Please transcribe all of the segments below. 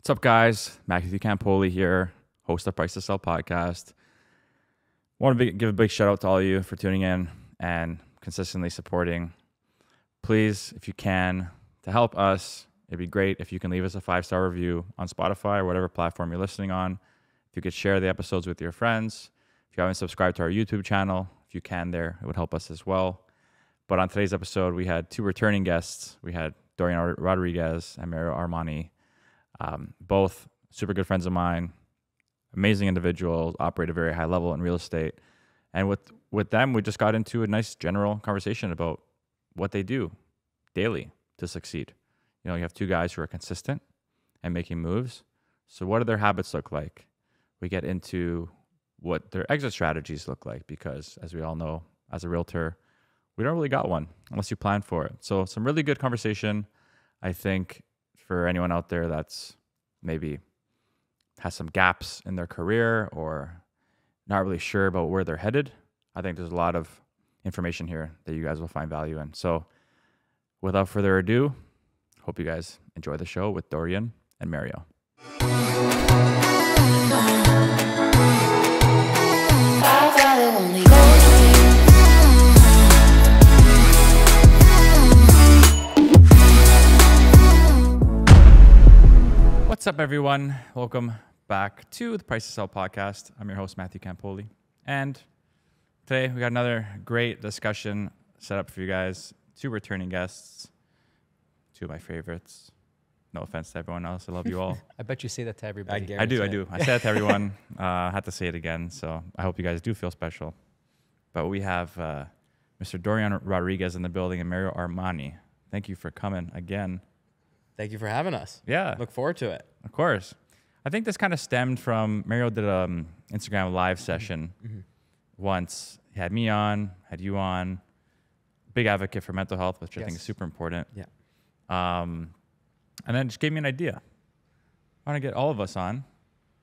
What's up, guys? Matthew Campoli here, host of Price to Sell podcast. Want to give a big shout out to all of you for tuning in and consistently supporting. Please, if you can, to help us, it'd be great if you can leave us a 5-star review on Spotify or whatever platform you're listening on. If you could share the episodes with your friends. If you haven't subscribed to our YouTube channel, if you can there, it would help us as well. But on today's episode, we had 2 returning guests. We had Dorian Rodriguez and Mario Armani. Both super good friends of mine, amazing individuals, operate at a very high level in real estate. And with them, we just got into a nice general conversation about what they do daily to succeed. You know, you have 2 guys who are consistent and making moves. So what do their habits look like? We get into what their exit strategies look like because, as we all know, as a realtor, we don't really got one unless you plan for it. So some really good conversation, I think, for anyone out there that's maybe has some gaps in their career or not really sure about where they're headed. I think there's a lot of information here that you guys will find value in. So without further ado, hope you guys enjoy the show with Dorian and Mario. What's up, everyone? Welcome back to the Price to Sell podcast. I'm your host, Matthew Campoli. And today we got another great discussion set up for you guys. 2 returning guests, 2 of my favorites. No offense to everyone else. I love you all. I bet you say that to everybody. I do. I say that to everyone. I had to say it again. So I hope you guys do feel special. But we have Mr. Dorian Rodriguez in the building and Mario Armani. Thank you for coming again. Thank you for having us. Yeah. Look forward to it. Of course. I think this kind of stemmed from Mario did a Instagram live session once. He had me on, had you on. Big advocate for mental health, which I think is super important. Yeah. And then just gave me an idea. I want to get all of us on.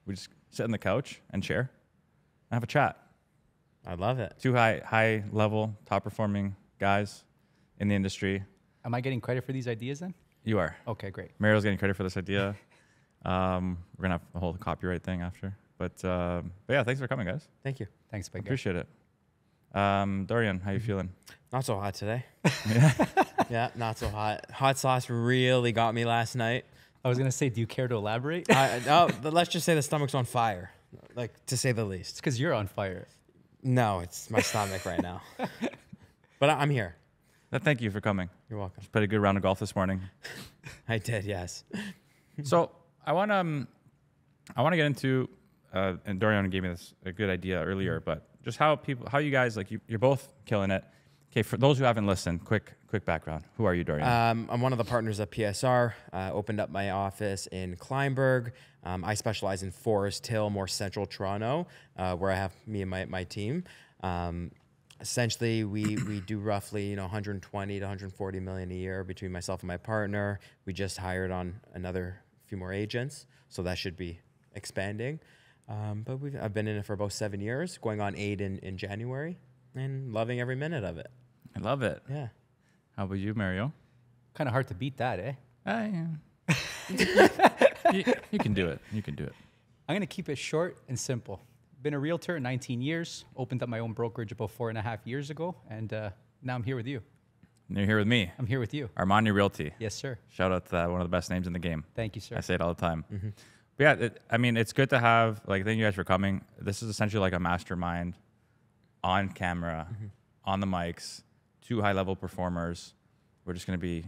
We just sit on the couch and share and have a chat. I love it. 2 high level, top performing guys in the industry. Am I getting credit for these ideas then? You are. Okay, great. Mario's getting credit for this idea. We're gonna have a whole copyright thing after, but yeah, thanks for coming, guys. Thank you. Thanks, big guy. Appreciate it. Dorian, how you feeling? Not so hot today. Yeah. Yeah, not so hot. Hot sauce really got me last night. I was going to say, do you care to elaborate? Let's just say the stomach's on fire, like to say the least. It's because you're on fire. No, it's my stomach right now. But I'm here. Thank you for coming. You're welcome. Just played a good round of golf this morning. I did, yes. So I want to get into, and Dorian gave me a good idea earlier, but just how you guys, like you're both killing it. Okay, for those who haven't listened, quick background. Who are you, Dorian? I'm one of the partners at PSR. Opened up my office in Kleinburg. I specialize in Forest Hill, more central Toronto, where I have me and my team. Essentially, we do roughly 120 to 140 million a year between myself and my partner. We just hired on another few more agents, so that should be expanding. But I've been in it for about 7 years, going on 8 in January, and loving every minute of it. I love it. Yeah. How about you, Mario? Kind of hard to beat that, eh? Yeah. You can do it. You can do it. I'm going to keep it short and simple. Been a realtor 19 years, opened up my own brokerage about 4.5 years ago, and now I'm here with you. And you're here with me. I'm here with you. Armani Realty. Yes, sir. Shout out to that, one of the best names in the game. Thank you, sir. I say it all the time. Mm-hmm. But yeah, it's good to have, thank you guys for coming. This is essentially like a mastermind on camera, on the mics, 2 high-level performers. We're just going to be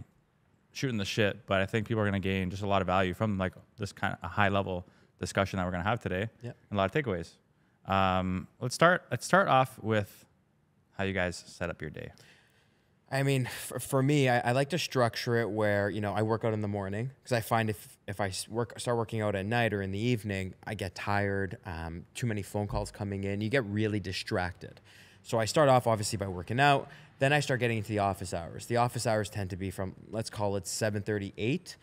shooting the shit, but I think people are going to gain just a lot of value from like this kind of a high-level discussion that we're going to have today. Yep. And a lot of takeaways. Let's start off with how you guys set up your day. I mean, for me, I like to structure it where, I work out in the morning because I find if I start working out at night or in the evening, I get tired, too many phone calls coming in, you get really distracted. So I start off obviously by working out, then I start getting into the office hours. The office hours tend to be from, let's call it 7:38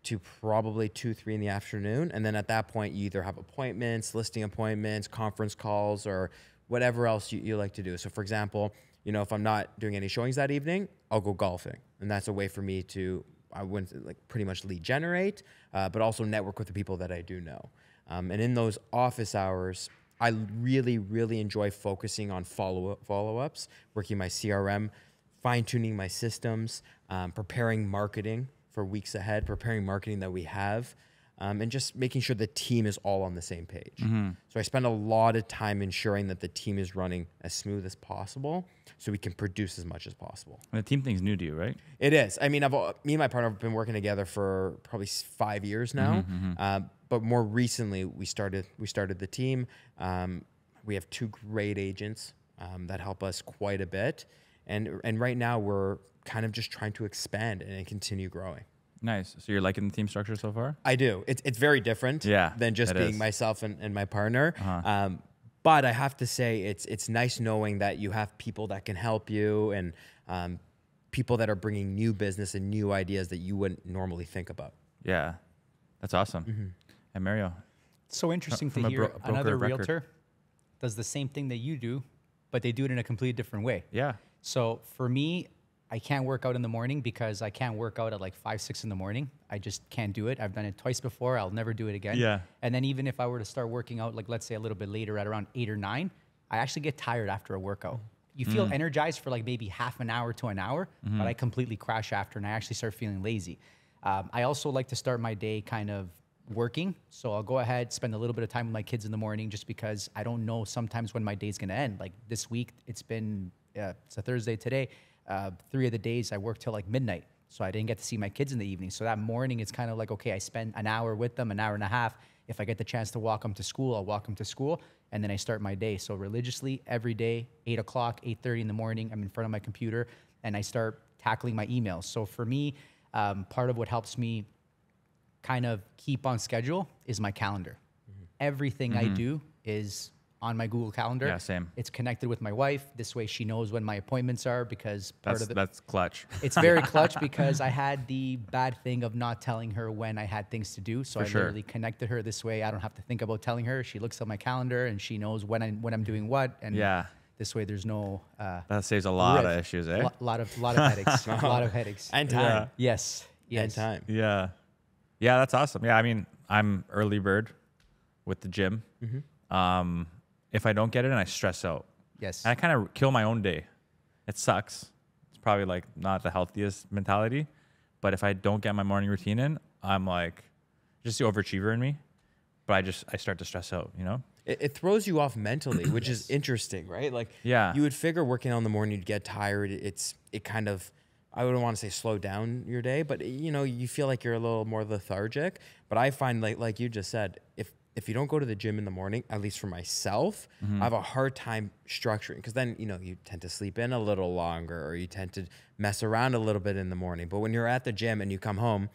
to probably 2, 3 in the afternoon. And then at that point, you either have appointments, listing appointments, conference calls, or whatever else you like to do. So for example, if I'm not doing any showings that evening, I'll go golfing. And that's a way for me to I wouldn't like pretty much lead generate, but also network with the people that I do know. And in those office hours, I really, really enjoy focusing on follow-ups, working my CRM, fine-tuning my systems, preparing marketing for weeks ahead, preparing marketing that we have, and just making sure the team is all on the same page. So I spend a lot of time ensuring that the team is running as smooth as possible so we can produce as much as possible. And the team thing's new to you, right? It is. I mean, me and my partner have been working together for probably 5 years now. But more recently, we started the team. We have 2 great agents that help us quite a bit. And right now, we're kind of just trying to expand and continue growing. Nice. So you're liking the team structure so far? I do. It's very different than just being myself and my partner. But I have to say, it's nice knowing that you have people that can help you and people that are bringing new business and new ideas that you wouldn't normally think about. Yeah. That's awesome. And Mario? It's so interesting to hear another realtor does the same thing that you do, but they do it in a completely different way. Yeah. So for me, I can't work out in the morning because I can't work out at like 5, 6 in the morning. I just can't do it. I've done it twice before. I'll never do it again. Yeah. And then even if I were to start working out, like let's say a little bit later at around 8 or 9, I actually get tired after a workout. You feel energized for like maybe half an hour to an hour, but I completely crash after and I actually start feeling lazy. I also like to start my day kind of working. So I'll go ahead, spend a little bit of time with my kids in the morning just because I don't know sometimes when my day's going to end. Like this week, it's a Thursday today. 3 of the days I worked till like midnight. So I didn't get to see my kids in the evening. So that morning, it's kind of like, okay, I spend an hour with them, an hour and a half. If I get the chance to walk them to school, I'll walk them to school. And then I start my day. So religiously every day, 8 o'clock, 8:30 in the morning, I'm in front of my computer and I start tackling my emails. So for me, part of what helps me kind of keep on schedule is my calendar. Everything I do is on my Google Calendar. Yeah, same. It's connected with my wife. This way she knows when my appointments are because That's clutch. It's very clutch because I had the bad thing of not telling her when I had things to do. So I literally connected her this way. I don't have to think about telling her. She looks at my calendar and she knows when I'm doing what. And this way there's no that saves a lot of issues, eh? Lot of headaches. A lot of headaches. And time. Yes. And time. Yeah. Yeah, that's awesome. Yeah, I mean, I'm early bird with the gym. If I don't get it, I stress out. Yes. And I kind of kill my own day. It sucks. It's probably like not the healthiest mentality, but if I don't get my morning routine in, I'm like just the overachiever in me. But I start to stress out, you know? It throws you off mentally, which is interesting, right? Like you would figure working out in the morning, you'd get tired. It kind of, I wouldn't want to say slow down your day, but you know, you feel like you're a little more lethargic. But I find like you just said, if you don't go to the gym in the morning, at least for myself, I have a hard time structuring because then, you know, you tend to sleep in a little longer or you tend to mess around a little bit in the morning. But when you're at the gym and you come home,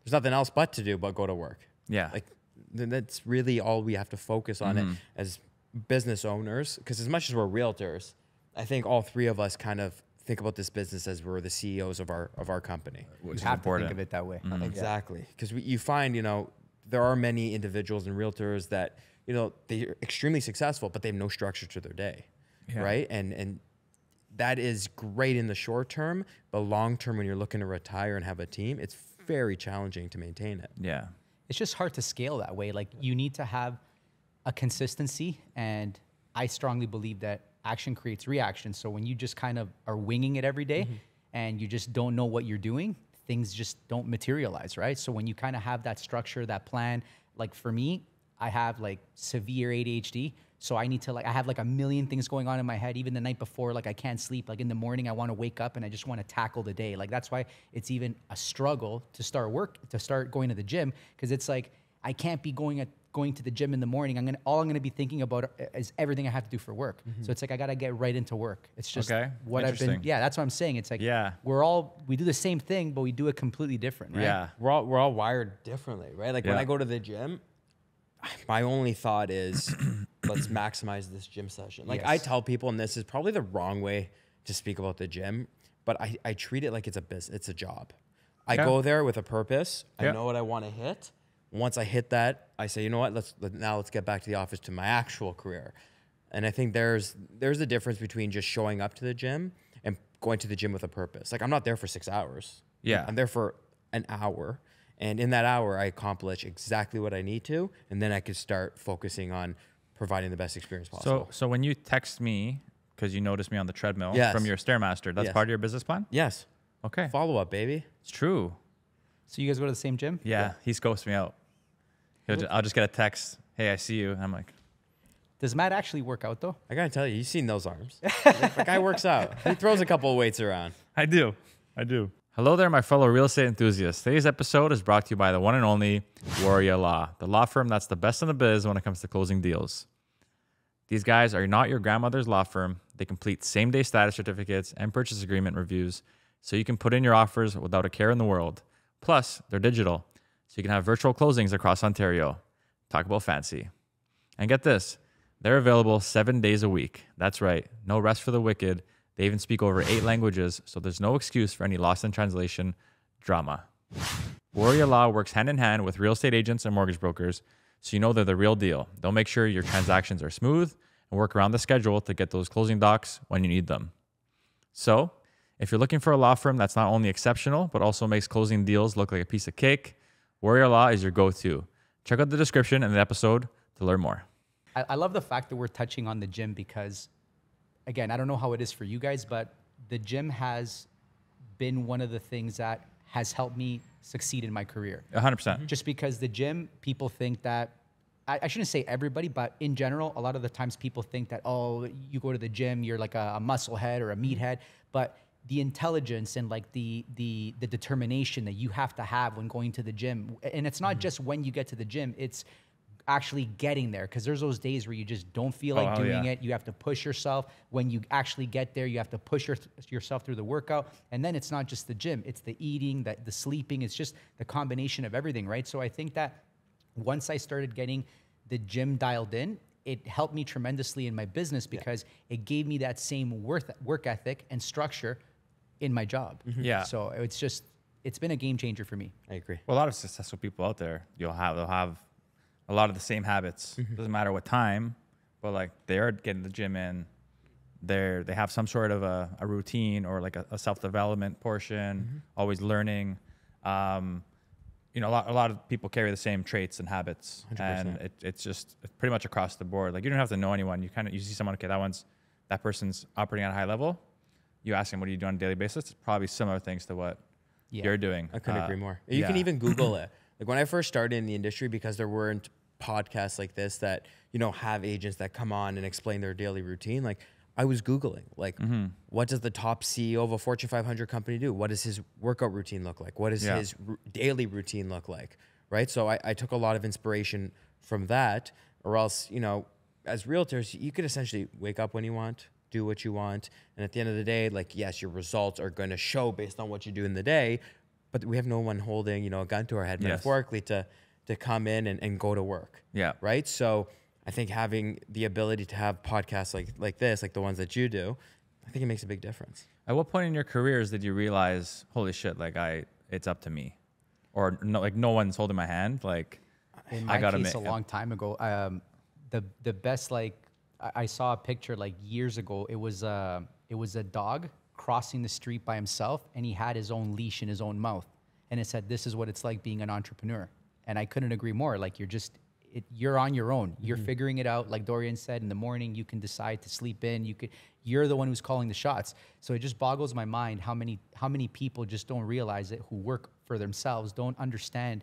there's nothing else but to do but go to work. Yeah. Like that's really all we have to focus on it as business owners. Because as much as we're realtors, I think all 3 of us kind of think about this business as we're the CEOs of our company. You have to think of it that way. Exactly. Because you find, you know, there are many individuals and realtors that, you know, they're extremely successful, but they have no structure to their day, right? And that is great in the short term, but long term, when you're looking to retire and have a team, it's very challenging to maintain it. Yeah. It's just hard to scale that way. Like you need to have a consistency, and I strongly believe that action creates reaction. So when you just kind of are winging it every day and you just don't know what you're doing, things just don't materialize, right? So when you kind of have that structure, that plan, like for me, I have like severe ADHD. So I need to I have like a million things going on in my head. Even the night before, like I can't sleep. Like in the morning, I want to wake up and I just want to tackle the day. Like that's why it's even a struggle to start going to the gym. Cause it's like, I can't be going to the gym in the morning. All I'm gonna be thinking about is everything I have to do for work. So it's like I gotta get right into work. It's just what I've been. Yeah, that's what I'm saying. It's like we do the same thing, but we do it completely different, right? Yeah, we're all wired differently, right? Like when I go to the gym, my only thought is let's maximize this gym session. Like I tell people, and this is probably the wrong way to speak about the gym, but I treat it like it's a business, it's a job. I go there with a purpose. I know what I want to hit. Once I hit that, I say, you know what? Let's get back to the office to my actual career. And I think there's a difference between just showing up to the gym and going to the gym with a purpose. Like I'm not there for 6 hours. Yeah. I'm there for an hour. And in that hour, I accomplish exactly what I need to. And then I could start focusing on providing the best experience possible. So when you text me, because you noticed me on the treadmill Yes. from your Stairmaster, that's Yes. part of your business plan? Yes. Okay. Follow up, baby. It's true. So you guys go to the same gym? Yeah. He scopes me out. I'll just get a text. Hey, I see you. And I'm like, Does Matt actually work out though? I gotta tell you, you've seen those arms. The guy works out. He throws a couple of weights around. I do. Hello there, my fellow real estate enthusiasts. Today's episode is brought to you by the one and only Warrior Law, the law firm that's the best in the biz when it comes to closing deals. These guys are not your grandmother's law firm. They complete same-day status certificates and purchase agreement reviews so you can put in your offers without a care in the world. Plus, they're digital, so you can have virtual closings across Ontario. Talk about fancy. And get this, they're available 7 days a week. That's right, no rest for the wicked. They even speak over 8 languages, so there's no excuse for any lost in translation drama. Warrior Law works hand in hand with real estate agents and mortgage brokers, so you know they're the real deal. They'll make sure your transactions are smooth and work around the schedule to get those closing docs when you need them. So, if you're looking for a law firm that's not only exceptional, but also makes closing deals look like a piece of cake, Warrior Law is your go-to. Check out the description in the episode to learn more. I love the fact that we're touching on the gym because, again, I don't know how it is for you guys, but the gym has been one of the things that has helped me succeed in my career. 100%. Just because the gym, people think that, I shouldn't say everybody, but in general, a lot of the times people think that, oh, you go to the gym, you're like a muscle head or a meathead. But the intelligence and like the determination that you have to have when going to the gym, and it's not just when you get to the gym, it's actually getting there, because there's those days where you just don't feel like doing it. You have to push yourself. When you actually get there, you have to push yourself through the workout. And then it's not just the gym, it's the eating, the sleeping, it's just the combination of everything, right? So I think that once I started getting the gym dialed in, it helped me tremendously in my business because it gave me that same work ethic and structure in my job. Yeah. So it's been a game changer for me. I agree. Well, a lot of successful people out there, they'll have a lot of the same habits. Doesn't matter what time, but like they're getting the gym in. They have some sort of a routine or like a self-development portion, always learning. You know, a lot of people carry the same traits and habits, 100%. and it's pretty much across the board. Like you don't have to know anyone. You see someone, okay, that person's operating at a high level. You ask them, what do you do on a daily basis? It's probably similar things to what you're doing. I couldn't agree more. You can even Google it. Like when I first started in the industry, because there weren't podcasts like this that, you know, have agents that come on and explain their daily routine. Like I was Googling, like, what does the top CEO of a Fortune 500 company do? What does his workout routine look like? What does his daily routine look like? Right. So I took a lot of inspiration from that, or else, you know, as realtors, you could essentially wake up when you want, do what you want. And at the end of the day, like, yes, your results are going to show based on what you do in the day, but we have no one holding, you know, a gun to our head metaphorically to come in and go to work. Yeah. Right. So I think having the ability to have podcasts like this, like the ones that you do, I think it makes a big difference. At what point in your careers did you realize, holy shit, like it's up to me, or no, like no one's holding my hand? Like in my case, a long time ago, the best, like I saw a picture like years ago. It was a dog crossing the street by himself, and he had his own leash in his own mouth, and it said, "This is what it's like being an entrepreneur." And I couldn't agree more. Like you're on your own. You're figuring it out. Like Dorian said, in the morning you can decide to sleep in. You're the one who's calling the shots. So it just boggles my mind how many people just don't realize it, who work for themselves, don't understand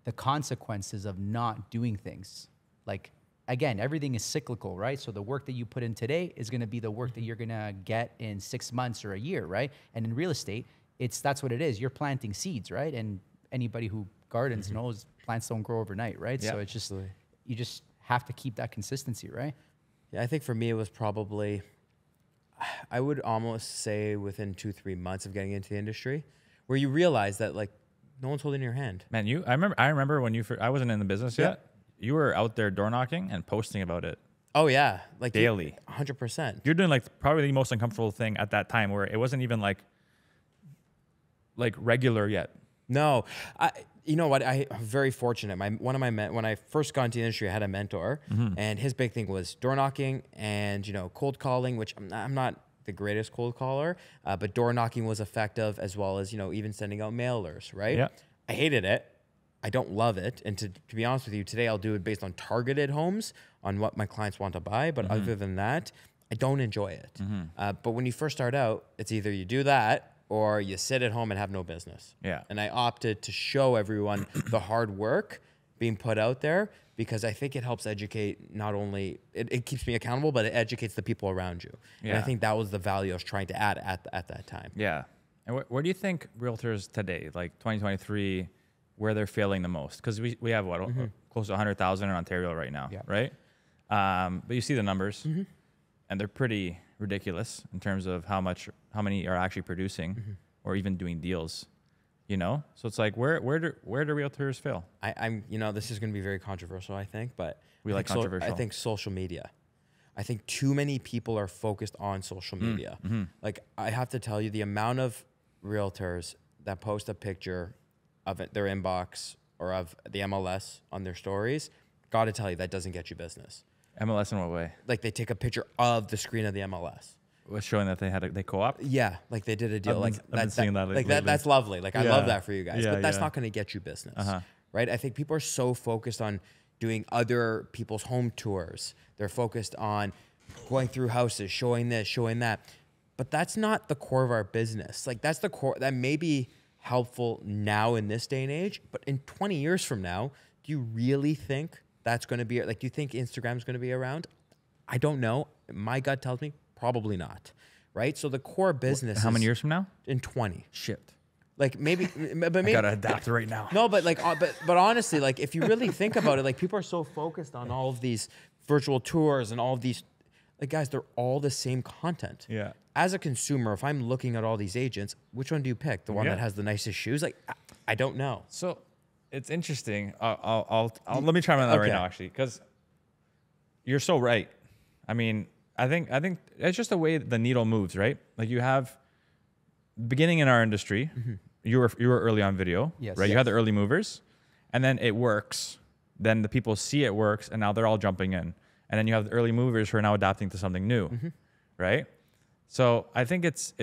the consequences of not doing things. Like again, everything is cyclical, right? So the work that you put in today is going to be the work that you're going to get in 6 months or a year, right? And in real estate, that's what it is. You're planting seeds, right? And anybody who gardens knows plants don't grow overnight, right? So it's just, you just have to keep that consistency, right? Yeah, I think for me it was probably, I would almost say within 2-3 months of getting into the industry, where you realize that like no one's holding your hand. Man, I remember when I wasn't in the business yet. You were out there door knocking and posting about it. Oh yeah, like daily, 100%. You're doing like probably the most uncomfortable thing at that time, where it wasn't even like regular yet. No, you know what? I'm very fortunate. When I first got into the industry, I had a mentor, and his big thing was door knocking and, you know, cold calling, which I'm not the greatest cold caller, but door knocking was effective, as well as, you know, even sending out mailers, right? I hated it. I don't love it. And to be honest with you, today I'll do it based on targeted homes, on what my clients want to buy. But other than that, I don't enjoy it. But when you first start out, it's either you do that or you sit at home and have no business. Yeah. And I opted to show everyone the hard work being put out there, because I think it helps educate, not only, it keeps me accountable, but it educates the people around you. Yeah. And I think that was the value I was trying to add at that time. Yeah. And where do you think realtors today, like 2023, where they're failing the most? Because we have what, close to 100,000 in Ontario right now, right? But you see the numbers, and they're pretty ridiculous in terms of how many are actually producing or even doing deals. You know, so it's like where do realtors fail? I'm this is going to be very controversial, I think, but We like controversial. I think social media. I think too many people are focused on social media. Like, I have to tell you, the amount of realtors that post a picture of their inbox or of the MLS on their stories, got to tell you, that doesn't get you business. MLS in what way? Like, they take a picture of the screen of the MLS. Was showing that they co-op? Yeah, like they did a deal. I've been seeing that like lately. that's lovely. Like, I love that for you guys. Yeah, but that's yeah. not going to get you business, right? I think people are so focused on doing other people's home tours. They're focused on going through houses, showing this, showing that. But that's not the core of our business. Like, that's the core. That may be helpful now in this day and age, but in 20 years from now, do you really think that's going to be, like, do you think Instagram's going to be around? I don't know. My gut tells me probably not, right? So the core business How is many years from now? in 20. Shit. Like, maybe, but maybe I gotta adapt right now. no, but like, but honestly, like, if you really think about it, like, people are so focused on all of these virtual tours and all of these, like, guys, they're all the same content. Yeah. As a consumer, if I'm looking at all these agents, which one do you pick? The one that has the nicest shoes? Like, I don't know. So it's interesting. I'll let me try on that right Okay. now, actually, because you're so right. I mean, I think it's just the way the needle moves, right? Like, you have beginning in our industry, you were early on video, Yes. right? You had the early movers, and then it works. Then the people see it works, and now they're all jumping in. And then you have the early movers who are now adapting to something new, right? So I think it's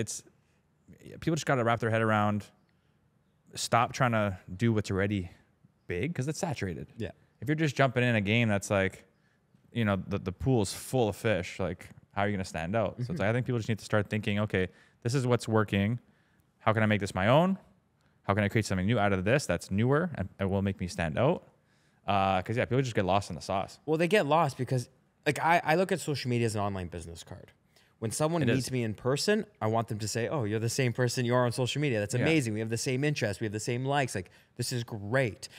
people just got to wrap their head around. Stop trying to do what's already big, because it's saturated. Yeah. If you're just jumping in a game that's like, you know, the pool's full of fish, like, how are you going to stand out? So it's like, I think people just need to start thinking, okay, this is what's working. How can I make this my own? How can I create something new out of this that's newer and will make me stand out? Because, yeah, people just get lost in the sauce. Well, they get lost because, like, I look at social media as an online business card. When someone meets me in person, I want them to say, oh, you're the same person you are on social media. That's amazing. We have the same interests. We have the same likes. Like, this is great.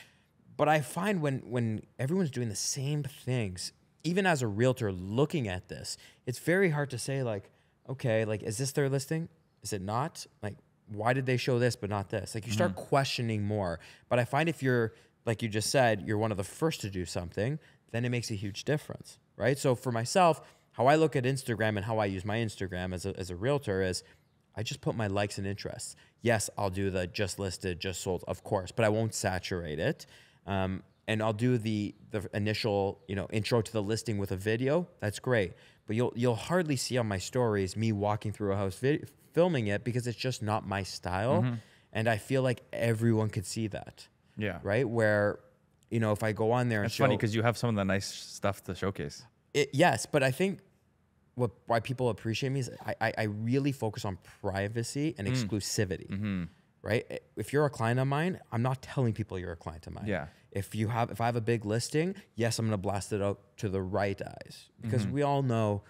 But I find when everyone's doing the same things, even as a realtor looking at this, it's very hard to say, like, okay, like, is this their listing? Is it not? Like, why did they show this but not this? Like, you start questioning more. But I find if you're, like you just said, you're one of the first to do something, then it makes a huge difference, right? So for myself, how I look at Instagram and how I use my Instagram as a realtor is I just put my likes and interests. Yes, I'll do the just listed, just sold, of course, but I won't saturate it. And I'll do the initial, intro to the listing with a video. That's great. But you'll hardly see on my stories me walking through a house filming it, because it's just not my style. And I feel like everyone could see that. Yeah. Right? Where, if I go on there and It's funny because you have some of the nice stuff to showcase. Yes, but I think why people appreciate me is I really focus on privacy and exclusivity. Right? If you're a client of mine, I'm not telling people you're a client of mine. Yeah. If I have a big listing, yes, I'm going to blast it out to the right eyes, because we all know,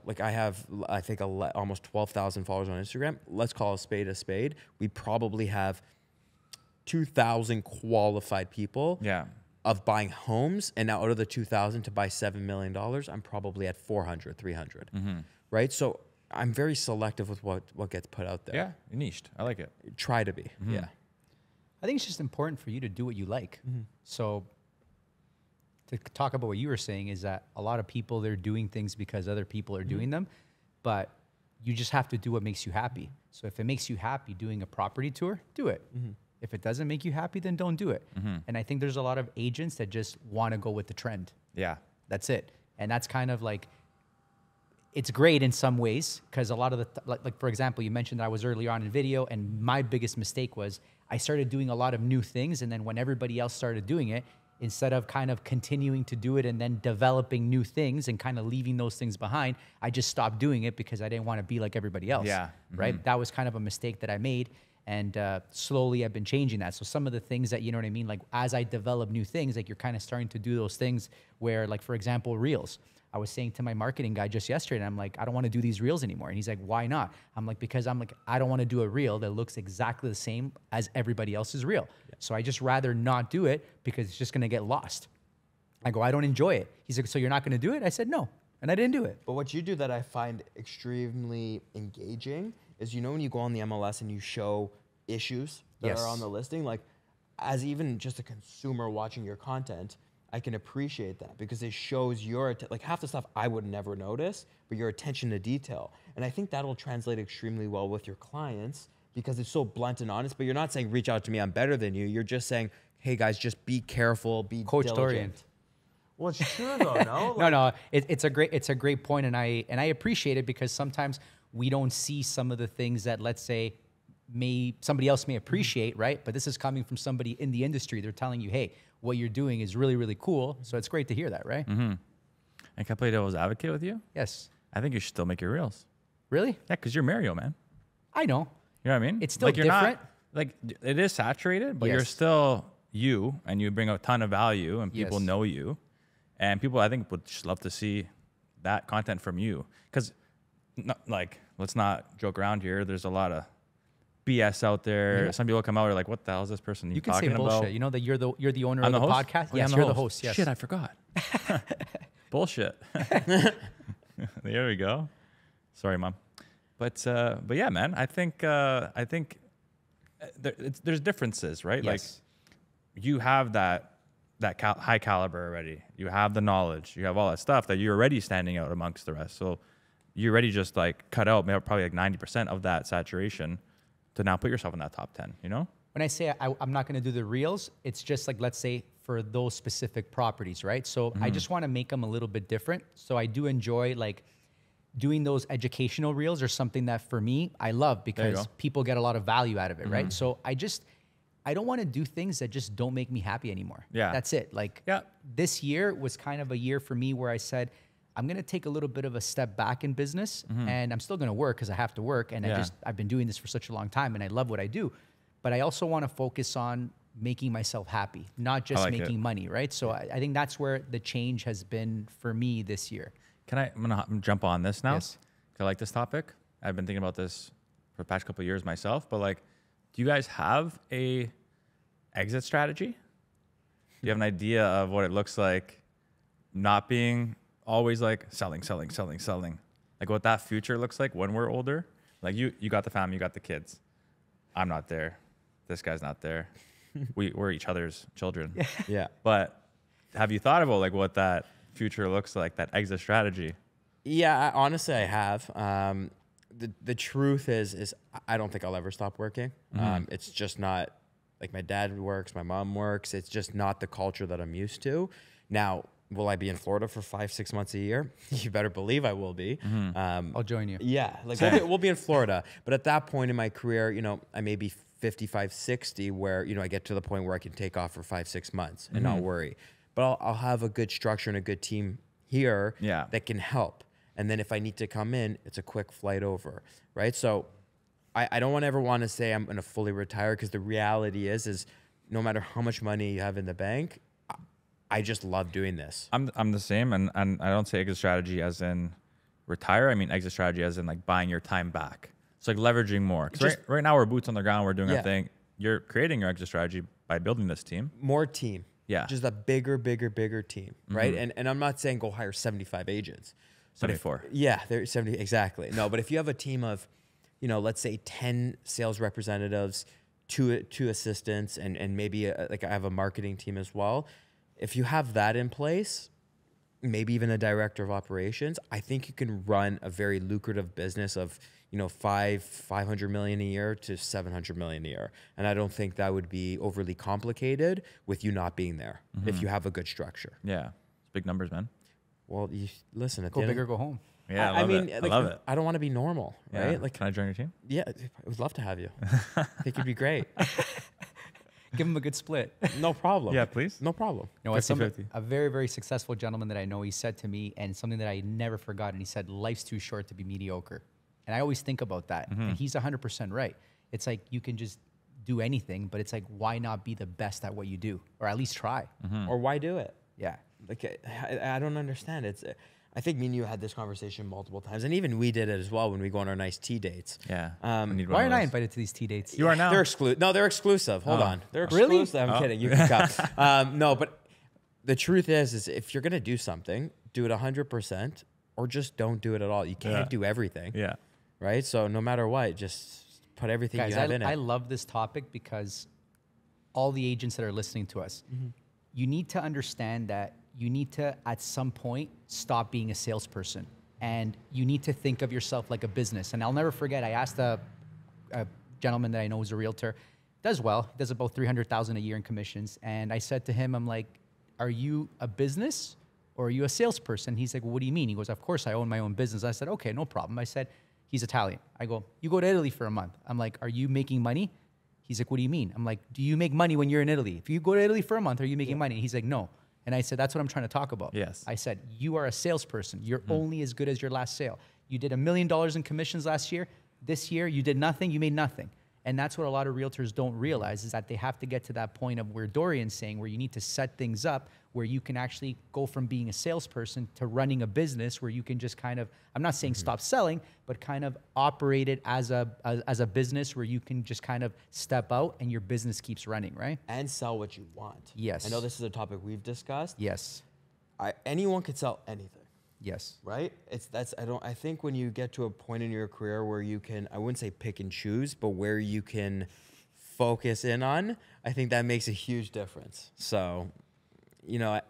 like, I have, I think, almost 12,000 followers on Instagram. Let's call a spade a spade. We probably have 2,000 qualified people of buying homes. And now out of the 2,000 to buy $7 million, I'm probably at 400, 300. Right? So I'm very selective with what gets put out there. Yeah, niched. I like it. Try to be. Yeah. I think it's just important for you to do what you like. So to talk about what you were saying is that a lot of people, they're doing things because other people are doing them, but you just have to do what makes you happy. So if it makes you happy doing a property tour, do it. If it doesn't make you happy, then don't do it. And I think there's a lot of agents that just want to go with the trend. Yeah. That's it. And that's kind of like, it's great in some ways, because a lot of like for example, you mentioned that I was early on in video, and my biggest mistake was I started doing a lot of new things. And then when everybody else started doing it, instead of kind of continuing to do it and then developing new things and kind of leaving those things behind, I just stopped doing it because I didn't want to be like everybody else. Yeah. Right. That was kind of a mistake that I made. And slowly I've been changing that. So some of the things that, you know what I mean? Like as I develop new things, like you're kind of starting to do those things where, like, for example, reels. I was saying to my marketing guy just yesterday, and I'm like, I don't want to do these reels anymore. And he's like, why not? I'm like, because I don't want to do a reel that looks exactly the same as everybody else's reel. Yeah. So I just rather not do it because it's just going to get lost. I go, I don't enjoy it. He's like, so you're not going to do it? I said, no. And I didn't do it. But what you do that I find extremely engaging is, you know, when you go on the MLS and you show issues that Yes. are on the listing, like as even just a consumer watching your content, I can appreciate that because it shows your, like half the stuff I would never notice, but your attention to detail. And I think that'll translate extremely well with your clients because it's so blunt and honest, but you're not saying, reach out to me, I'm better than you. You're just saying, hey guys, just be careful, be Coach diligent. Dorian. Well, it's true though, no? No, it's a great point, and I appreciate it because sometimes we don't see some of the things that, let's say, somebody else may appreciate, right? But this is coming from somebody in the industry. They're telling you, hey, what you're doing is really, really cool. So it's great to hear that, right? And can I play devil's advocate with you? Yes. I think you should still make your reels. Really? Yeah, because you're Mario, man. I know. You know what I mean? It's still like you're different. Not, like it is saturated, but you're Yes. still you, and you bring a ton of value, and people Yes. know you, and people I think would just love to see that content from you. Because, like, let's not joke around here. There's a lot of BS out there. Yeah. Some people come out and are like, "What the hell is this person You can talking say bullshit. about?" You know that you're the owner I'm of the host? podcast. Oh, Yes, I'm you're the host. Yes. Shit, I forgot. Bullshit. There we go. Sorry, Mom. But yeah, man. I think there's differences, right? Yes. Like you have that high caliber already. You have the knowledge. You have all that stuff that you're already standing out amongst the rest. So you already just like cut out probably like 90% of that saturation to now put yourself in that top 10. You know? When I say I'm not going to do the reels, it's just like, let's say for those specific properties, right? So I just want to make them a little bit different. So I do enjoy like doing those educational reels or something that for me, I love because people get a lot of value out of it, right? So I don't want to do things that just don't make me happy anymore. Yeah. That's it. Like this year was kind of a year for me where I said, I'm going to take a little bit of a step back in business and I'm still going to work because I have to work. And I've been doing this for such a long time and I love what I do. But I also want to focus on making myself happy, not just making money, right? So I think that's where the change has been for me this year. I'm gonna jump on this now. Yes. 'Cause I like this topic. I've been thinking about this for the past couple of years myself. But like, do you guys have a exit strategy? Do you have an idea of what it looks like, not being always like selling? Like what that future looks like when we're older. Like you got the family, you got the kids. I'm not there. This guy's not there. We're each other's children. Yeah. But have you thought about like what that future looks like, that exit strategy? Yeah, honestly, I have. The truth is I don't think I'll ever stop working. It's just not, like my dad works, my mom works. It's just not the culture that I'm used to. Now, will I be in Florida for 5-6 months a year? You better believe I will be. I'll join you. Yeah, like we'll be in Florida. But at that point in my career, you know, I may be 55, 60 where, you know, I get to the point where I can take off for 5-6 months and not worry. But I'll have a good structure and a good team here that can help. And then if I need to come in, it's a quick flight over, right? So I don't ever want to say I'm going to fully retire because the reality is no matter how much money you have in the bank, I just love doing this. I'm the same, and I don't say exit strategy as in retire. I mean exit strategy as in like buying your time back. It's like leveraging more. Because right now we're boots on the ground. We're doing our thing. You're creating your exit strategy by building this team. More team. Yeah. Just a bigger team, right? And I'm not saying go hire 75 agents. 74. There's 70, exactly. No, but if you have a team of, you know, let's say 10 sales representatives, two assistants, and maybe like I have a marketing team as well. If you have that in place, maybe even a director of operations, I think you can run a very lucrative business of, you know, 500 million a year to 700 million a year. And I don't think that would be overly complicated with you not being there if you have a good structure. Yeah. It's big numbers, man. Well, listen, at Go the end big or go home. Yeah, I mean, it. like, I love it. I don't want to be normal, right? Yeah. Like, Can I join your team? yeah, I would love to have you. I think you'd be great. Give him a good split. No problem. Yeah, please. No problem. You know what? 50-50. A very, very successful gentleman that I know, he said to me, and something that I never forgot, and he said, life's too short to be mediocre. And I always think about that. And he's 100% right. It's like you can just do anything, but it's like, why not be the best at what you do? Or at least try. Or why do it? Yeah. Like, I don't understand. I think me and you had this conversation multiple times, and even we did it as well when we go on our nice tea dates. Yeah. Why aren't I invited to these tea dates? You are now. They're exclusive. No, they're exclusive. Hold on. They're Really? exclusive. I'm kidding. You can come. No, but the truth is if you're going to do something, do it 100% or just don't do it at all. You can't do everything. Yeah. Right? So no matter what, just put everything Guys, you have in it. I love this topic because all the agents that are listening to us, you need to understand that you need to, at some point, stop being a salesperson. And you need to think of yourself like a business. And I'll never forget, I asked a gentleman that I know who's a realtor, does well, does about $300,000 a year in commissions. And I said to him, I'm like, are you a business or are you a salesperson? He's like, well, what do you mean? He goes, of course I own my own business. I said, okay, no problem. I said, he's Italian. I go, you go to Italy for a month. I'm like, are you making money? He's like, what do you mean? I'm like, do you make money when you're in Italy? If you go to Italy for a month, are you making money? He's like, no. And I said, that's what I'm trying to talk about. Yes. I said, you are a salesperson. You're only as good as your last sale. You did $1 million in commissions last year. This year, you did nothing. You made nothing. And that's what a lot of realtors don't realize is that they have to get to that point of where Dorian's saying, where you need to set things up where you can actually go from being a salesperson to running a business where you can just kind of, I'm not saying stop selling, but kind of operate it as a business where you can just kind of step out and your business keeps running, right? And sell what you want. Yes. I know this is a topic we've discussed. Yes. Anyone could sell anything. Yes. Right? I think when you get to a point in your career where you can, I wouldn't say pick and choose, but where you can focus in on, I think that makes a huge difference. So, you know,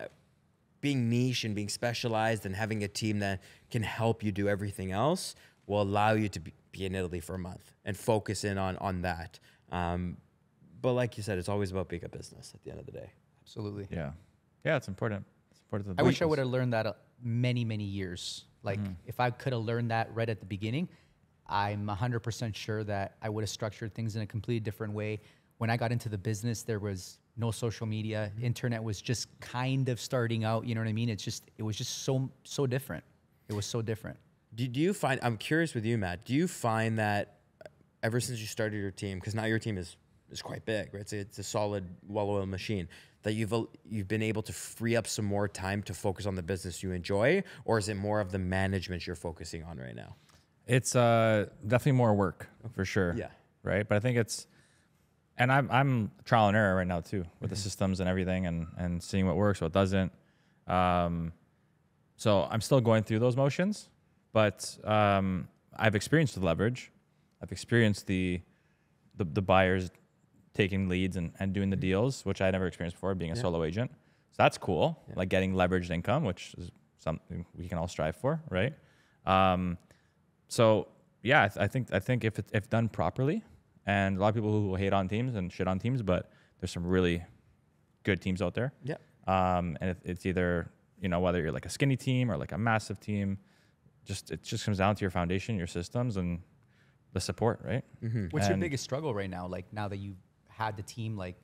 being niche and being specialized and having a team that can help you do everything else will allow you to be in Italy for a month and focus in on that. But like you said, it's always about being a business at the end of the day. Absolutely. Yeah. Yeah, it's important. It's important. I wish I would have learned that many, many years. Like if I could have learned that right at the beginning, I'm 100% sure that I would have structured things in a completely different way. When I got into the business, there was no social media. Internet was just kind of starting out. You know what I mean? It was just so different. It was so different. Do you find, I'm curious with you, Matt, do you find that ever since you started your team, because now your team is quite big, right? It's a solid, well-oiled machine, that you've been able to free up some more time to focus on the business you enjoy, or is it more of the management you're focusing on right now? It's definitely more work for sure. Yeah. Right. But I think and I'm trial and error right now too with the systems and everything and seeing what works, what doesn't. So I'm still going through those motions, but I've experienced the leverage. I've experienced the buyers taking leads and doing the deals, which I never experienced before, being a solo agent. So that's cool, like getting leveraged income, which is something we can all strive for, right? So yeah, I think if done properly, and a lot of people who hate on teams and shit on teams, but there's some really good teams out there. Yeah. And it's either, you know, whether you're like a skinny team or like a massive team, it just comes down to your foundation, your systems, and the support, right? What's your biggest struggle right now? Like now that you've had the team, like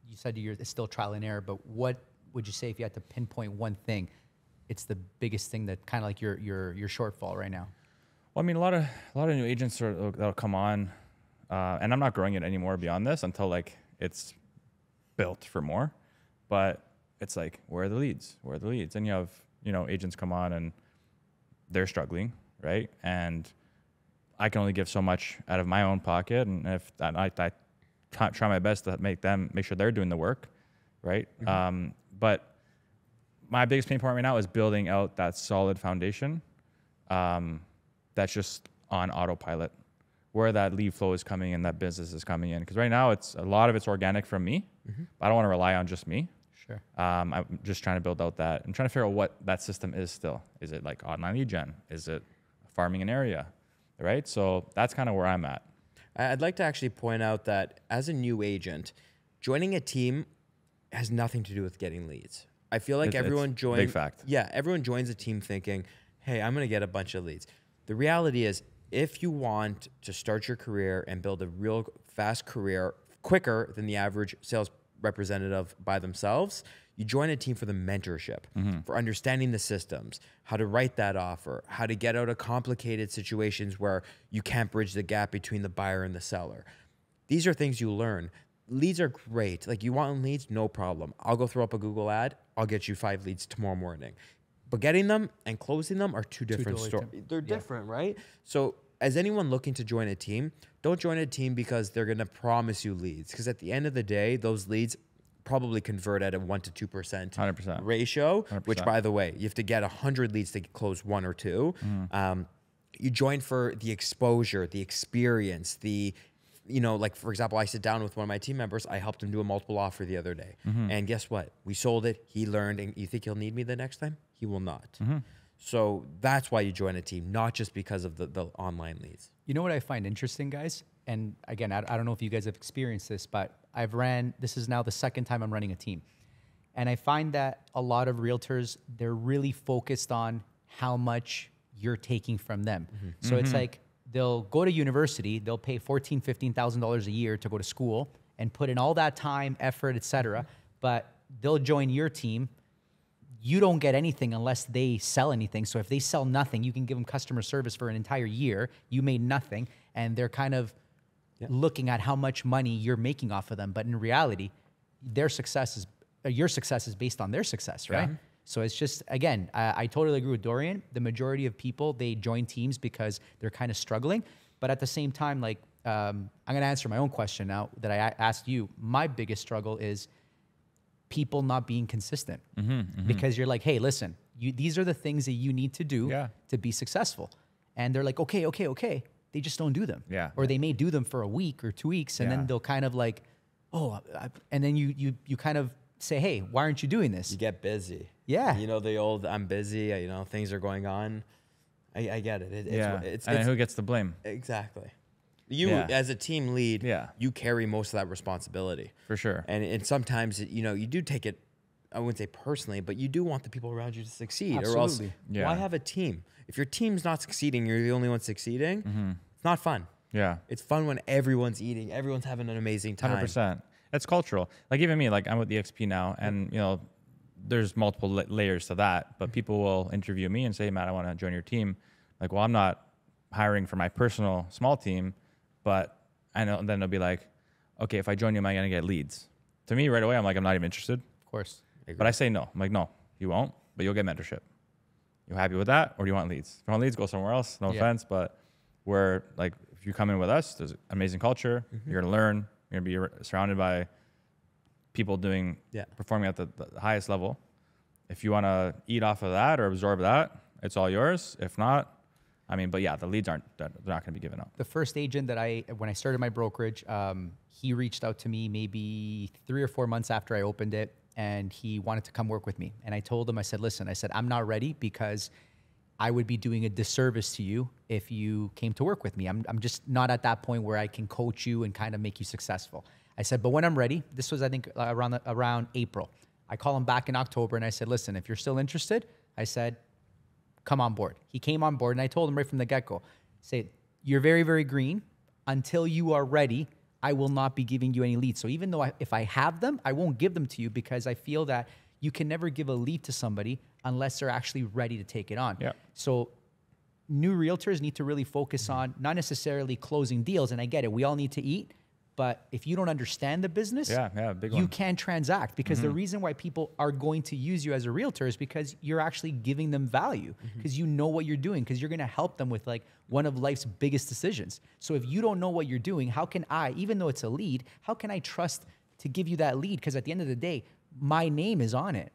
you said, it's still trial and error, but what would you say if you had to pinpoint one thing? It's the biggest thing that kind of like your shortfall right now. Well, I mean, a lot of new agents that'll come on, and I'm not growing it anymore beyond this until like it's built for more. But it's like, where are the leads? Where are the leads? And you have, you know, agents come on and they're struggling, right? And I can only give so much out of my own pocket, and if I try my best to make sure they're doing the work, right? But my biggest pain point right now is building out that solid foundation that's just on autopilot, where that lead flow is coming in, that business is coming in. Because right now, a lot of it's organic from me. But I don't want to rely on just me. Sure. I'm just trying to build out that. I'm trying to figure out what that system is still. Is it like online lead gen? Is it farming an area? Right? So that's kind of where I'm at. I'd like to actually point out that as a new agent, joining a team has nothing to do with getting leads. I feel like everyone joins. Big fact. Yeah, everyone joins a team thinking, "Hey, I'm going to get a bunch of leads." The reality is, if you want to start your career and build a real fast career quicker than the average representative by themselves. You join a team for the mentorship, for understanding the systems, how to write that offer, how to get out of complicated situations where you can't bridge the gap between the buyer and the seller. These are things you learn. Leads are great. Like, you want leads, no problem. I'll go throw up a Google ad. I'll get you 5 leads tomorrow morning. But getting them and closing them are two different stories. They're different, right? So as anyone looking to join a team, don't join a team because they're going to promise you leads. Because at the end of the day, those leads probably convert at a 1 to 2% 100%. ratio, 100%. which, by the way, you have to get 100 leads to close 1 or 2. You join for the exposure, the experience, the, you know, like, for example, I sit down with one of my team members. I helped him do a multiple offer the other day. And guess what? We sold it. He learned. And you think he'll need me the next time? He will not. So that's why you join a team, not just because of the online leads. You know what I find interesting, guys? And again, I don't know if you guys have experienced this, but this is now the second time I'm running a team. And I find that a lot of realtors, they're really focused on how much you're taking from them. So it's like, they'll go to university, they'll pay $14,000, $15,000 a year to go to school and put in all that time, effort, etc. But they'll join your team. You don't get anything unless they sell anything. So if they sell nothing, you can give them customer service for an entire year. You made nothing, and they're kind of looking at how much money you're making off of them. But in reality, your success is based on their success, right? So it's just, again, I totally agree with Dorian. The majority of people, they join teams because they're kind of struggling. But at the same time, like, I'm going to answer my own question now that I asked you. My biggest struggle is people not being consistent, because you're like, hey, listen, these are the things that you need to do to be successful. And they're like, okay. They just don't do them. Or they may do them for a week or 2 weeks, and then they'll kind of like, and then you kind of say, hey, why aren't you doing this? You get busy. Yeah. You know, the old, I'm busy, you know, things are going on. I get it. It's and who gets the blame? Exactly. You, as a team lead, you carry most of that responsibility. For sure. And sometimes, you know, you do take it, I wouldn't say personally, but you do want the people around you to succeed. Absolutely. Or else, why have a team? If your team's not succeeding, you're the only one succeeding, it's not fun. It's fun when everyone's eating, everyone's having an amazing time. 100%. It's cultural. Like, even me, like, I'm with EXP now, and, you know, there's multiple layers to that, but people will interview me and say, Matt, I want to join your team. Like, well, I'm not hiring for my personal small team, but I know, then they'll be like, okay, if I join you, am I going to get leads? To me, right away, I'm like, I'm not even interested. Of course. But I say no. I'm like, no, you won't, but you'll get mentorship. You happy with that? Or do you want leads? If you want leads, go somewhere else. No offense, but we're like, if you come in with us, there's amazing culture. You're going to learn. You're going to be surrounded by people doing, performing at the highest level. If you want to eat off of that or absorb that, it's all yours. If not, I mean, but yeah, the leads they're not going to be given up. The first agent that when I started my brokerage, he reached out to me maybe 3 or 4 months after I opened it, and he wanted to come work with me. And I told him, I said, listen, I'm not ready because I would be doing a disservice to you if you came to work with me. I'm just not at that point where I can coach you and kind of make you successful. I said, but when I'm ready, this was, I think, around April. I call him back in October, and I said, listen, if you're still interested, I said, come on board. He came on board, and I told him right from the get-go, say, you're very, very green. Until you are ready, I will not be giving you any leads. So even though if I have them, I won't give them to you, because I feel that you can never give a lead to somebody unless they're actually ready to take it on. So new realtors need to really focus on not necessarily closing deals. And I get it. We all need to eat. But if you don't understand the business, you can't transact, because the reason why people are going to use you as a realtor is because you're actually giving them value, because you know what you're doing, because you're going to help them with like one of life's biggest decisions. So if you don't know what you're doing, how can I, even though it's a lead, how can I trust to give you that lead? Because at the end of the day, my name is on it.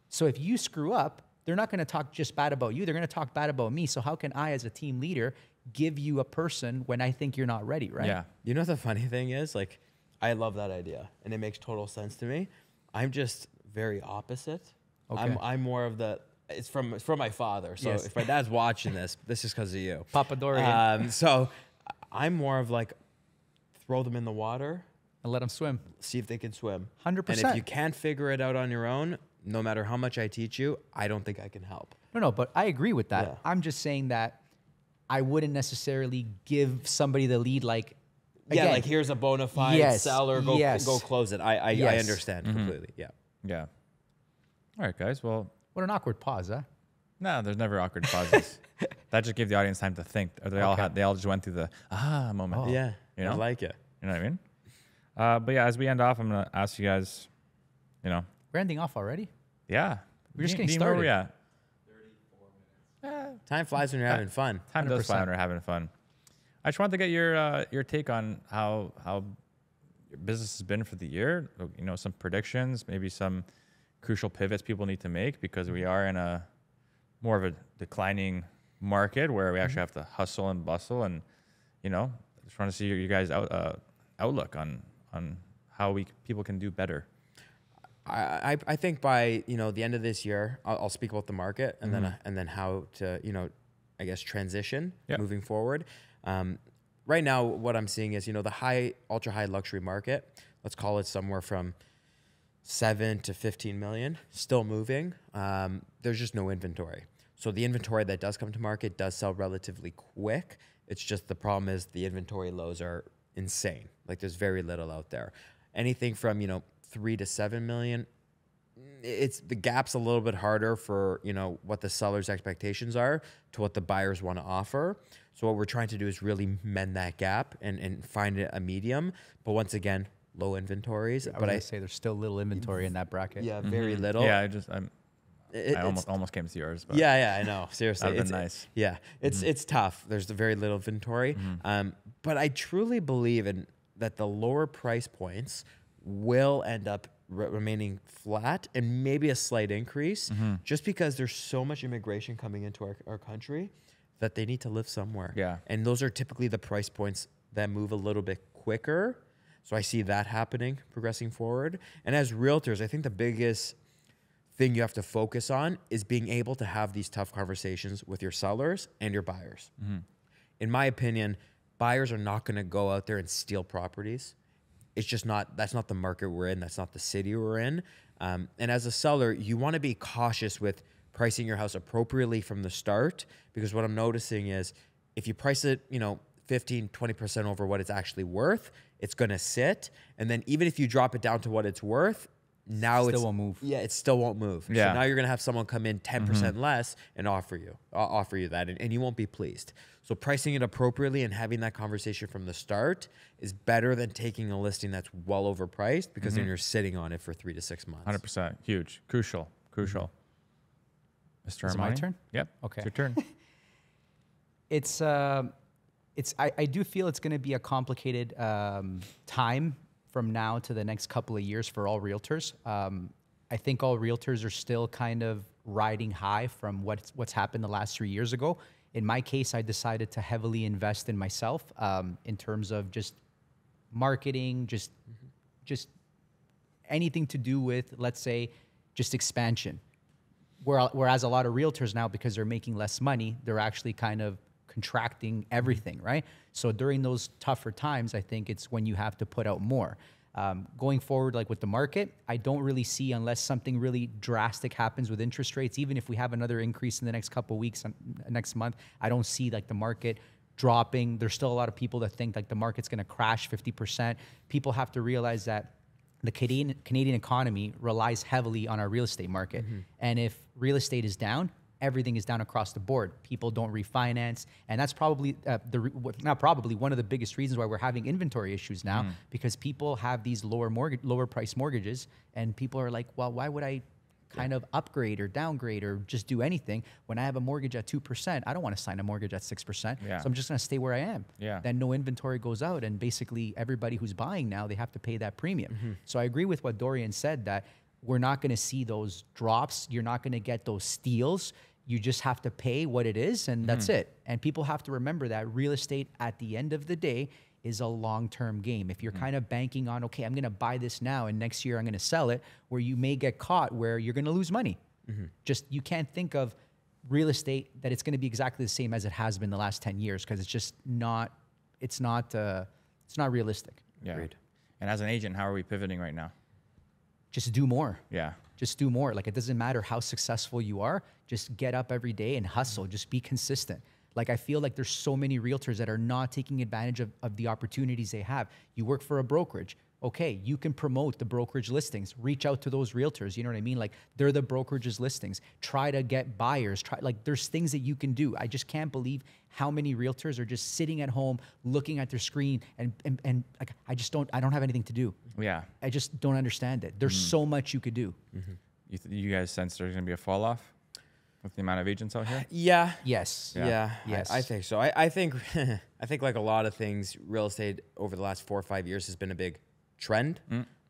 So if you screw up, they're not going to talk just bad about you. They're going to talk bad about me. So how can I, as a team leader, give you a person when I think you're not ready, right? You know, the funny thing is, like, I love that idea, and it makes total sense to me. I'm just very opposite. I'm more of the, it's from my father. So if my dad's watching this is because of you. Papa Dorian. So I'm more of like, throw them in the water. And let them swim. See if they can swim. 100%. And if you can't figure it out on your own, no matter how much I teach you, I don't think I can help. No, but I agree with that. I'm just saying that I wouldn't necessarily give somebody the lead like Yeah, again, like here's a bona fide yes, seller. Go yes. go close it. I Yes. understand completely. Yeah. Yeah. All right, guys. Well, what an awkward pause, huh? no, there's never awkward pauses. That just gave the audience time to think. Or they all just went through the moment. Yeah. You know? I like it. You know what I mean? But yeah, as we end off, I'm gonna ask you guys. You know, We're ending off already. yeah. We're just getting Dean, where started. we at? Time flies when you're having fun. Time does fly 100%. when we're having fun. I just wanted to get your take on how your business has been for the year. You know, some predictions, maybe some crucial pivots people need to make because we are in a more of a declining market where we actually have to hustle and bustle. And you know, just want to see you guys outlook on how people can do better. I think by the end of this year, I'll speak about the market and then how to I guess transition moving forward. Right now, what I'm seeing is the ultra high luxury market. Let's call it somewhere from 7 to 15 million, still moving. There's just no inventory. So the inventory that does come to market does sell relatively quick. It's just the problem is the inventory lows are insane. Like there's very little out there. Anything from 3 to 7 million, it's the gap's a little bit harder for what the seller's expectations are to what the buyers want to offer. So what we're trying to do is really mend that gap and find a medium. But once again, low inventories. But I say there's still little inventory in that bracket. Yeah, very little. Yeah, I almost came to yours. But yeah, I know. Seriously, that'd been nice. Yeah, it's tough. There's very little inventory. But I truly believe that the lower price points will end up remaining flat and maybe a slight increase just because there's so much immigration coming into our country that they need to live somewhere. Yeah. And those are typically the price points that move a little bit quicker. So I see that happening, progressing forward. And as realtors, I think the biggest thing you have to focus on is being able to have these tough conversations with your sellers and your buyers. In my opinion, buyers are not going to go out there and steal properties. It's just that's not the market we're in. That's not the city we're in. And as a seller, you want to be cautious with pricing your house appropriately from the start, because what I'm noticing is if you price it, 15, 20% over what it's actually worth, it's going to sit. And then even if you drop it down to what it's worth, now Still won't move. Yeah, it still won't move. Yeah. So now you're going to have someone come in 10% less and offer you that, and you won't be pleased. So pricing it appropriately and having that conversation from the start is better than taking a listing that's well overpriced, because then you're sitting on it for 3 to 6 months. 100%. Huge. Crucial. Mr. Is Armani? it my turn? Yep. Okay. It's your turn. I do feel it's going to be a complicated time from now to the next couple of years for all realtors. I think all realtors are still kind of riding high from what's happened the last 3 years ago. In my case, I decided to heavily invest in myself in terms of just marketing, just anything to do with, let's say, just expansion. Whereas a lot of realtors now, because they're making less money, they're actually kind of contracting everything, right? So during those tougher times, I think it's when you have to put out more. Going forward, like with the market, I don't really see, unless something really drastic happens with interest rates, even if we have another increase in the next couple of weeks, next month, I don't see like the market dropping. There's still a lot of people that think like the market's going to crash 50%. People have to realize that the Canadian economy relies heavily on our real estate market. And if real estate is down, everything is down across the board. People don't refinance. And that's probably, one of the biggest reasons why we're having inventory issues now, because people have these lower price mortgages, and people are like, well, why would I kind of upgrade or downgrade or just do anything when I have a mortgage at 2%? I don't want to sign a mortgage at 6%. Yeah. So I'm just going to stay where I am. Yeah. Then no inventory goes out, and basically everybody who's buying now, they have to pay that premium. So I agree with what Dorian said, that we're not going to see those drops. You're not going to get those steals. You just have to pay what it is, and that's it. And people have to remember that real estate, at the end of the day, is a long-term game. If you're kind of banking on, okay, I'm going to buy this now and next year I'm going to sell it, where you may get caught where you're going to lose money. Just, you can't think of real estate that it's going to be exactly the same as it has been the last 10 years, because it's just not, it's not realistic. Yeah. Agreed. And as an agent, how are we pivoting right now? Just do more. Yeah. Just do more. Like, it doesn't matter how successful you are. Just get up every day and hustle. Just be consistent. Like, I feel like there's so many realtors that are not taking advantage of the opportunities they have. You work for a brokerage. Okay, you can promote the brokerage listings. Reach out to those realtors. You know what I mean? Like, they're the brokerage's listings. Try to get buyers. Like, there's things that you can do. I just can't believe how many realtors are just sitting at home looking at their screen and like, I don't have anything to do. Yeah. I just don't understand it. There's so much you could do. You guys sense there's going to be a fall off with the amount of agents out here? Yeah. Yes. Yeah. Yes. I think so. I think I think like a lot of things, real estate over the last 4 or 5 years has been a big trend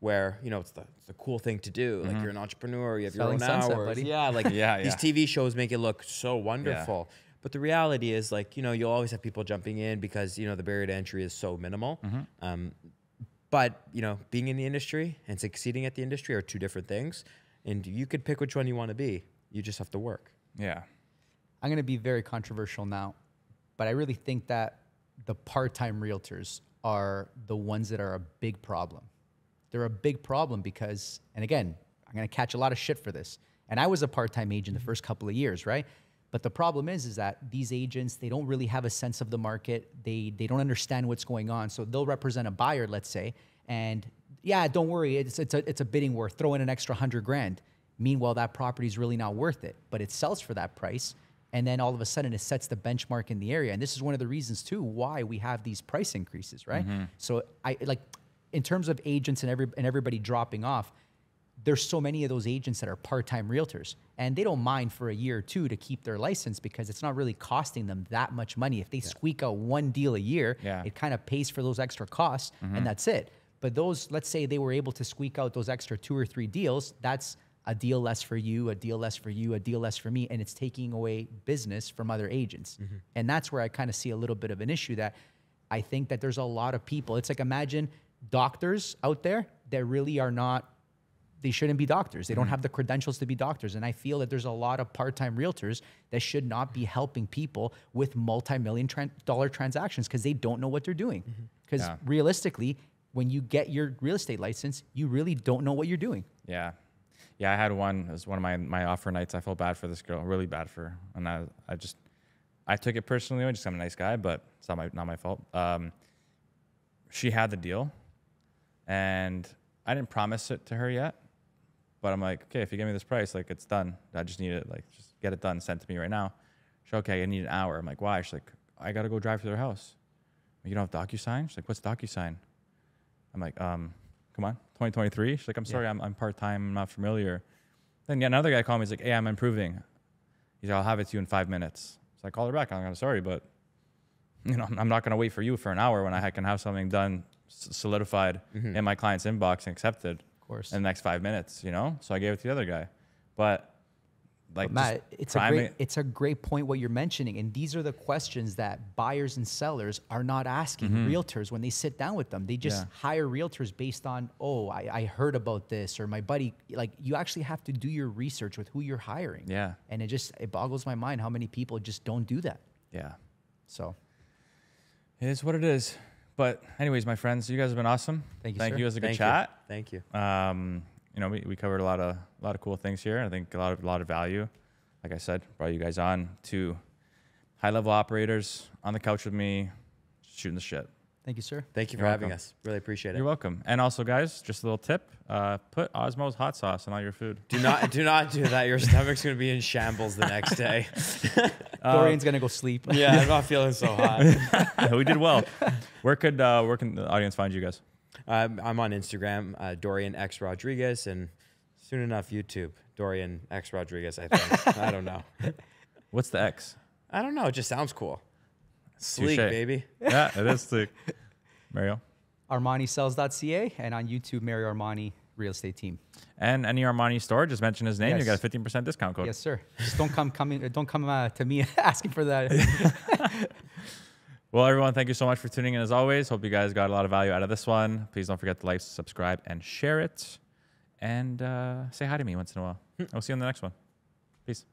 where, you know, it's the cool thing to do. Like, you're an entrepreneur, you have Selling your own sunset, hours. buddy. Yeah, like Yeah, these yeah. TV shows make it look so wonderful. But the reality is, like, you know, you'll always have people jumping in because, you know, the barrier to entry is so minimal. But, you know, being in the industry and succeeding at the industry are two different things. And you could pick which one you want to be. You just have to work. Yeah. I'm going to be very controversial now, but I really think that the part-time realtors are the ones that are a big problem. They're a big problem because, and again, I'm going to catch a lot of shit for this. And I was a part-time agent the first couple of years, right? But the problem is that these agents, they don't really have a sense of the market. They don't understand what's going on. So they'll represent a buyer, let's say, and yeah, don't worry, it's a bidding war. Throw in an extra $100,000. Meanwhile, that property is really not worth it, but it sells for that price. And then all of a sudden it sets the benchmark in the area. And this is one of the reasons too why we have these price increases, right? So I like, in terms of agents and everybody dropping off, there's so many of those agents that are part-time realtors, and they don't mind for a year or two to keep their license because it's not really costing them that much money. If they squeak out one deal a year, it kind of pays for those extra costs, and that's it. But those, let's say they were able to squeak out those extra 2 or 3 deals, that's a deal less for you, a deal less for you, a deal less for me, and it's taking away business from other agents. And that's where I kind of see a little bit of an issue, that I think that there's a lot of people. It's like, imagine doctors out there that really are not, they shouldn't be doctors. They don't have the credentials to be doctors. And I feel that there's a lot of part-time realtors that should not be helping people with multi-million dollar transactions because they don't know what they're doing. Because realistically, when you get your real estate license, you really don't know what you're doing. Yeah. Yeah, I had one. It was one of my offer nights. I felt bad for this girl, really bad for her. And I took it personally. I'm a nice guy, but it's not my fault. She had the deal, and I didn't promise it to her yet. But I'm like, okay, if you give me this price, like, it's done. I just need it, like, just get it done, sent to me right now. She's like, okay, I need an hour. I'm like, why? She's like, I got to go drive to their house. I'm like, you don't have DocuSign? She's like, what's DocuSign? I'm like, come on, 2023? She's like, I'm sorry, I'm part-time, I'm not familiar. Then another guy called me, he's like, hey, I'm improving. He's like, I'll have it to you in 5 minutes. So I called her back. I'm sorry, but, you know, I'm not going to wait for you for an hour when I can have something done, solidified in my client's inbox and accepted. Course. In the next 5 minutes, you know? So I gave it to the other guy. But like, Matt, it's a great point what you're mentioning. And these are the questions that buyers and sellers are not asking realtors when they sit down with them. They just hire realtors based on, oh, I heard about this, or my buddy. Like, you actually have to do your research with who you're hiring. Yeah. And it boggles my mind how many people just don't do that. Yeah. So it is what it is. But anyways, my friends, you guys have been awesome. Thank you, sir. Thank you. It was a good chat. Thank you. You know, we covered a lot of cool things here. I think a lot of value. Like I said, brought you guys on to high-level operators on the couch with me, shooting the shit. Thank you, sir. Thank you for having us. Really appreciate it. You're welcome. And also, guys, just a little tip: put Osmo's hot sauce on all your food. Do not do that. Your stomach's gonna be in shambles the next day. Dorian's gonna go sleep. Yeah, I'm not feeling so hot. We did well. Where can the audience find you guys? I'm on Instagram, Dorian X Rodriguez, and soon enough YouTube, Dorian X Rodriguez. I think. I don't know. What's the X? I don't know. It just sounds cool. Sleek, Touché. baby. Yeah, it is sleek. Mario? ArmaniSells.ca, and on YouTube, Mario Armani Real Estate Team. And any Armani store, just mention his name. Yes. You got a 15% discount code. Yes, sir. Just don't come to me asking for that. Well, everyone, thank you so much for tuning in as always. Hope you guys got a lot of value out of this one. Please don't forget to like, subscribe, and share it. And say hi to me once in a while. I'll see you on the next one. Peace.